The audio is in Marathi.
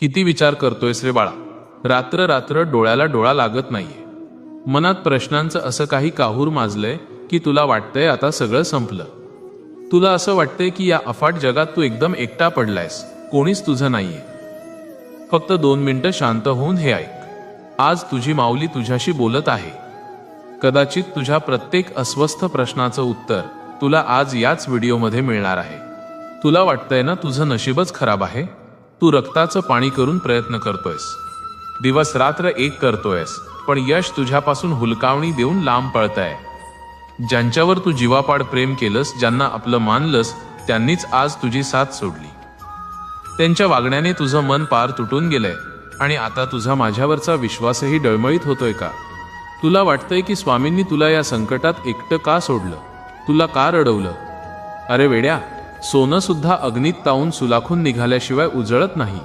किती विचार करतोयस रे बाळा? रात्र रात्र डोळ्याला डोळा लागत नाहीये. मनात प्रश्नांचं असं काही काहूर माजलंय की तुला वाटतंय आता सगळं संपलं. तुला असं वाटतंय की या अफाट जगात तू एकदम एकटा पडलायस, कोणीच तुझं नाहीये. फक्त 2 मिनिटं शांत होऊन हे ऐक. आज तुझी माऊली तुझ्याशी बोलत आहे. कदाचित तुझ्या प्रत्येक अस्वस्थ प्रश्नाचं उत्तर तुला आज याच व्हिडिओमध्ये मिळणार आहे. तुला वाटतंय ना तुझं नशीबच खराब आहे? तू रक्ताचं पाणी करून प्रयत्न करतोयस, दिवस रात्र एक करतोयस, पण यश तुझ्यापासून हुलकावणी देऊन लांब पळतंय. ज्यांच्यावर तू जीवापाड प्रेम केलंस, ज्यांना आपलं मानलंस, त्यांनीच आज तुझी साथ सोडली. त्यांच्या वागण्याने तुझं मन पार तुटून गेलंय आणि आता तुझा माझ्यावरचा विश्वासही डळमळीत होतोय का? तुला वाटतंय की स्वामींनी तुला या संकटात एकटं का सोडलं? तुला का रडवलं? अरे वेड्या, सोनं सुद्धा अग्नीत तावून सुलाखून निघाल्याशिवाय उजळत नाही.